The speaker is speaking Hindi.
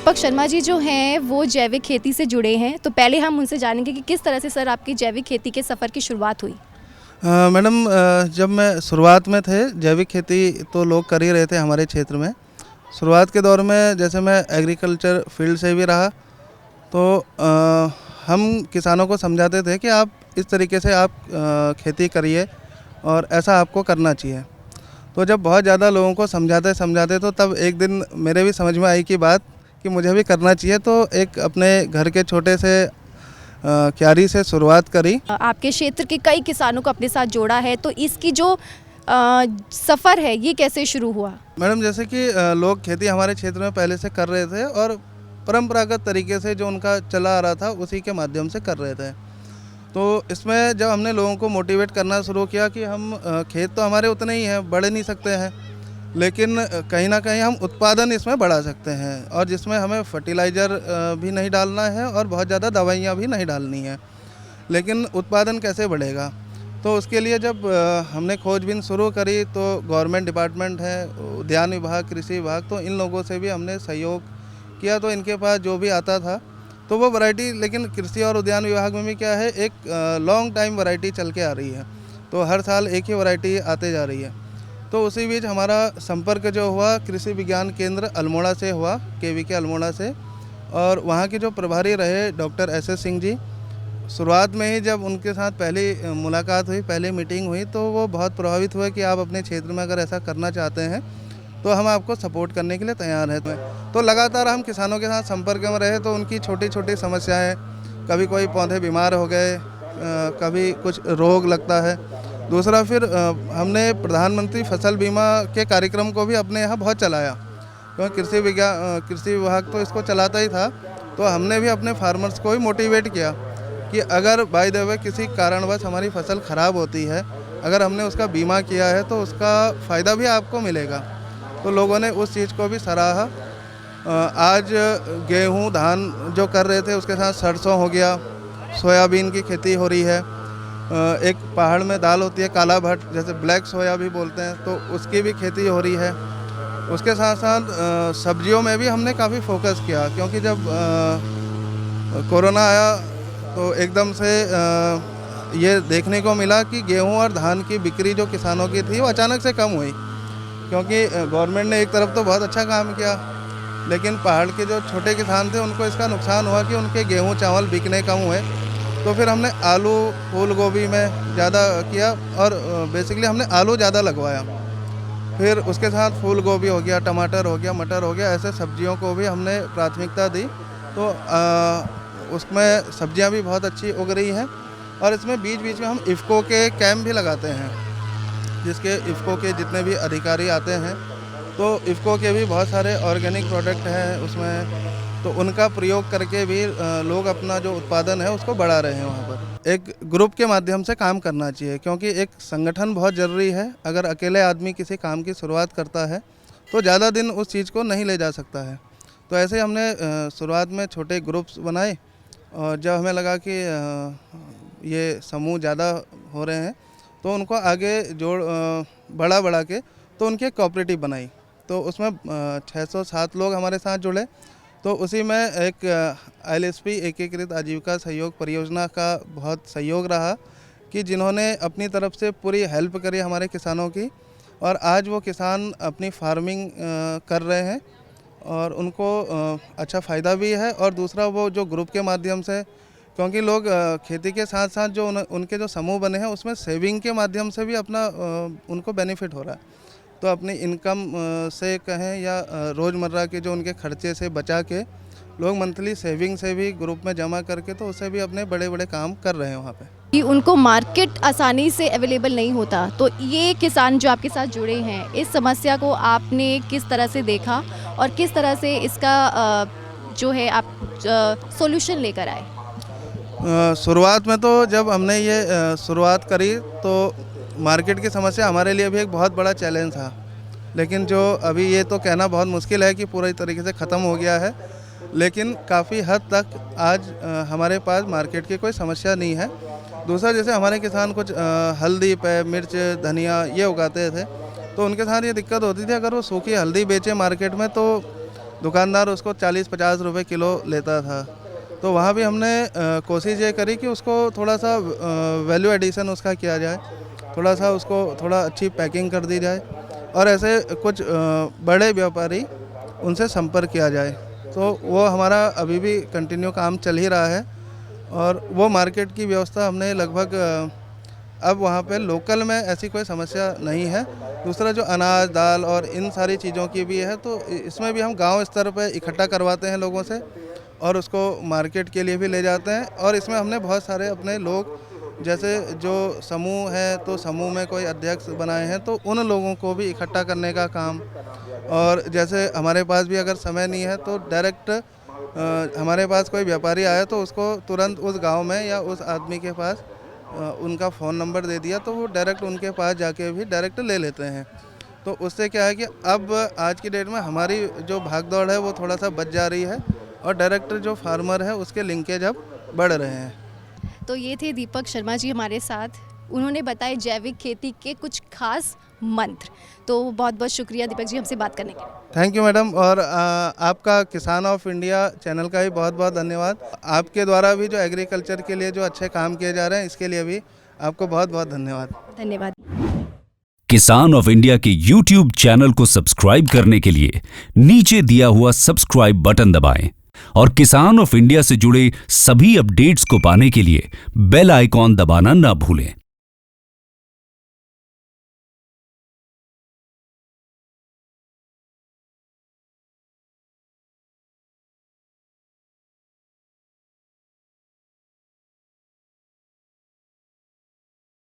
दीपक शर्मा जी जो हैं वो जैविक खेती से जुड़े हैं, तो पहले हम उनसे जानेंगे कि किस तरह से सर आपकी जैविक खेती के सफ़र की शुरुआत हुई। मैडम, जब मैं शुरुआत में थे जैविक खेती तो लोग कर ही रहे थे हमारे क्षेत्र में। शुरुआत के दौर में जैसे मैं एग्रीकल्चर फील्ड से भी रहा, तो हम किसानों को समझाते थे कि आप इस तरीके से आप खेती करिए और ऐसा आपको करना चाहिए। तो जब बहुत ज़्यादा लोगों को समझाते समझाते तो तब एक दिन मेरे भी समझ में आई कि बात कि मुझे भी करना चाहिए। तो एक अपने घर के छोटे से क्यारी से शुरुआत करी। आपके क्षेत्र के कई किसानों को अपने साथ जोड़ा है, तो इसकी जो सफ़र है ये कैसे शुरू हुआ? मैडम, जैसे कि लोग खेती हमारे क्षेत्र में पहले से कर रहे थे और परंपरागत तरीके से जो उनका चला आ रहा था उसी के माध्यम से कर रहे थे। तो इसमें जब हमने लोगों को मोटिवेट करना शुरू किया कि हम खेत तो हमारे उतने ही हैं, बढ़ नहीं सकते हैं, लेकिन कहीं ना कहीं हम उत्पादन इसमें बढ़ा सकते हैं और जिसमें हमें फर्टिलाइज़र भी नहीं डालना है और बहुत ज़्यादा दवाइयाँ भी नहीं डालनी है, लेकिन उत्पादन कैसे बढ़ेगा। तो उसके लिए जब हमने खोजबीन शुरू करी तो गवर्नमेंट डिपार्टमेंट है, उद्यान विभाग, कृषि विभाग, तो इन लोगों से भी हमने सहयोग किया। तो इनके पास जो भी आता था तो वो वैरायटी, लेकिन कृषि और उद्यान विभाग में भी क्या है, एक लॉन्ग टाइम वैरायटी चल के आ रही है, तो हर साल एक ही वैरायटी आते जा रही है। तो उसी बीच हमारा संपर्क जो हुआ कृषि विज्ञान केंद्र अल्मोड़ा से हुआ, केवीके अल्मोड़ा से, और वहाँ के जो प्रभारी रहे डॉक्टर SS सिंह जी। शुरुआत में ही जब उनके साथ पहली मुलाकात हुई, पहली मीटिंग हुई, तो वो बहुत प्रभावित हुए कि आप अपने क्षेत्र में अगर ऐसा करना चाहते हैं तो हम आपको सपोर्ट करने के लिए तैयार हैं। तो लगातार हम किसानों के साथ संपर्क में रहे, तो उनकी छोटी छोटी समस्याएं, कभी कोई पौधे बीमार हो गए, कभी कुछ रोग लगता है। दूसरा फिर हमने प्रधानमंत्री फसल बीमा के कार्यक्रम को भी अपने यहाँ बहुत चलाया, क्योंकि कृषि विभाग तो इसको चलाता ही था। तो हमने भी अपने फार्मर्स को भी मोटिवेट किया कि अगर बाय द वे किसी कारणवश हमारी फसल ख़राब होती है, अगर हमने उसका बीमा किया है तो उसका फ़ायदा भी आपको मिलेगा। तो लोगों ने उस चीज़ को भी सराहा। आज गेहूं, धान जो कर रहे थे उसके साथ सरसों हो गया, सोयाबीन की खेती हो रही है। एक पहाड़ में दाल होती है काला भट्ट, जैसे ब्लैक सोया भी बोलते हैं, तो उसकी भी खेती हो रही है। उसके साथ साथ सब्जियों में भी हमने काफ़ी फोकस किया, क्योंकि जब कोरोना आया तो एकदम से ये देखने को मिला कि गेहूं और धान की बिक्री जो किसानों की थी वो अचानक से कम हुई, क्योंकि गवर्नमेंट ने एक तरफ तो बहुत अच्छा काम किया, लेकिन पहाड़ के जो छोटे किसान थे उनको इसका नुकसान हुआ कि उनके गेहूं चावल बिकने कम हुए। तो फिर हमने आलू, फूल गोभी में ज़्यादा किया और बेसिकली हमने आलू ज़्यादा लगवाया। फिर उसके साथ फूल गोभी हो गया, टमाटर हो गया, मटर हो गया, ऐसे सब्जियों को भी हमने प्राथमिकता दी। तो उसमें सब्जियां भी बहुत अच्छी उग रही हैं। और इसमें बीच बीच में हम इफ़को के कैंप भी लगाते हैं, जिसके इफ़को के जितने भी अधिकारी आते हैं, तो इफ़को के भी बहुत सारे ऑर्गेनिक प्रोडक्ट हैं उसमें, तो उनका प्रयोग करके भी लोग अपना जो उत्पादन है उसको बढ़ा रहे हैं वहाँ पर। एक ग्रुप के माध्यम से काम करना चाहिए, क्योंकि एक संगठन बहुत ज़रूरी है। अगर अकेले आदमी किसी काम की शुरुआत करता है तो ज़्यादा दिन उस चीज़ को नहीं ले जा सकता है। तो ऐसे हमने शुरुआत में छोटे ग्रुप्स बनाए, और जब हमें लगा कि ये समूह ज़्यादा हो रहे हैं तो उनको आगे बढ़ा के तो उनकी कोऑपरेटिव बनाई। तो उसमें 607 लोग हमारे साथ जुड़े। तो उसी में एक ILSP एकीकृत आजीविका सहयोग परियोजना का बहुत सहयोग रहा, कि जिन्होंने अपनी तरफ से पूरी हेल्प करी हमारे किसानों की, और आज वो किसान अपनी फार्मिंग कर रहे हैं और उनको अच्छा फ़ायदा भी है। और दूसरा वो जो ग्रुप के माध्यम से, क्योंकि लोग खेती के साथ साथ जो उनके जो समूह बने हैं उसमें सेविंग के माध्यम से भी अपना उनको बेनिफिट हो रहा है। तो अपनी इनकम से कहें या रोज़मर्रा के जो उनके खर्चे से बचा के लोग मंथली सेविंग से भी ग्रुप में जमा करके तो उससे भी अपने बड़े बड़े काम कर रहे हैं वहाँ पे। कि उनको मार्केट आसानी से अवेलेबल नहीं होता, तो ये किसान जो आपके साथ जुड़े हैं, इस समस्या को आपने किस तरह से देखा और किस तरह से इसका जो है आप सॉल्यूशन लेकर आए? शुरुआत में तो जब हमने ये शुरुआत करी तो मार्केट की समस्या हमारे लिए भी एक बहुत बड़ा चैलेंज था, लेकिन जो अभी ये तो कहना बहुत मुश्किल है कि पूरी तरीके से ख़त्म हो गया है, लेकिन काफ़ी हद तक आज हमारे पास मार्केट की कोई समस्या नहीं है। दूसरा, जैसे हमारे किसान कुछ हल्दी पे, मिर्च, धनिया ये उगाते थे, तो उनके साथ ये दिक्कत होती थी, अगर वो सूखी हल्दी बेचे मार्केट में तो दुकानदार उसको 40-50 रुपए किलो लेता था। तो वहाँ भी हमने कोशिश ये करी कि उसको थोड़ा सा वैल्यू एडिशन उसका किया जाए, थोड़ा सा उसको थोड़ा अच्छी पैकिंग कर दी जाए और ऐसे कुछ बड़े व्यापारी उनसे संपर्क किया जाए। तो वो हमारा अभी भी कंटिन्यू काम चल ही रहा है और वो मार्केट की व्यवस्था हमने लगभग अब वहाँ पे लोकल में ऐसी कोई समस्या नहीं है। दूसरा जो अनाज दाल और इन सारी चीज़ों की भी है, तो इसमें भी हम गांव स्तर पे इकट्ठा करवाते हैं लोगों से और उसको मार्केट के लिए भी ले जाते हैं। और इसमें हमने बहुत सारे अपने लोग जैसे जो समूह है, तो समूह में कोई अध्यक्ष बनाए हैं, तो उन लोगों को भी इकट्ठा करने का काम। और जैसे हमारे पास भी अगर समय नहीं है तो डायरेक्ट हमारे पास कोई व्यापारी आया तो उसको तुरंत उस गांव में या उस आदमी के पास उनका फ़ोन नंबर दे दिया तो वो डायरेक्ट उनके पास जाके भी डायरेक्ट ले लेते हैं। तो उससे क्या है कि अब आज की डेट में हमारी जो भाग दौड़ है वो थोड़ा सा बच जा रही है और डायरेक्ट जो फार्मर है उसके लिंकेज अब बढ़ रहे हैं। तो ये थे दीपक शर्मा जी हमारे साथ, उन्होंने बताए जैविक खेती के कुछ खास मंत्र। तो बहुत बहुत शुक्रिया दीपक जी हमसे बात करने के लिए। Thank you madam. और आपका किसान ऑफ इंडिया चैनल का भी बहुत बहुत धन्यवाद। आपके द्वारा भी जो एग्रीकल्चर के लिए जो अच्छे काम किए जा रहे हैं इसके लिए भी आपको बहुत बहुत धन्यवाद। धन्यवाद। किसान ऑफ इंडिया के YouTube चैनल को सब्सक्राइब करने के लिए नीचे दिया हुआ सब्सक्राइब बटन दबाएं और किसान ऑफ इंडिया से जुड़े सभी अपडेट्स को पाने के लिए बेल आइकॉन दबाना ना भूलें।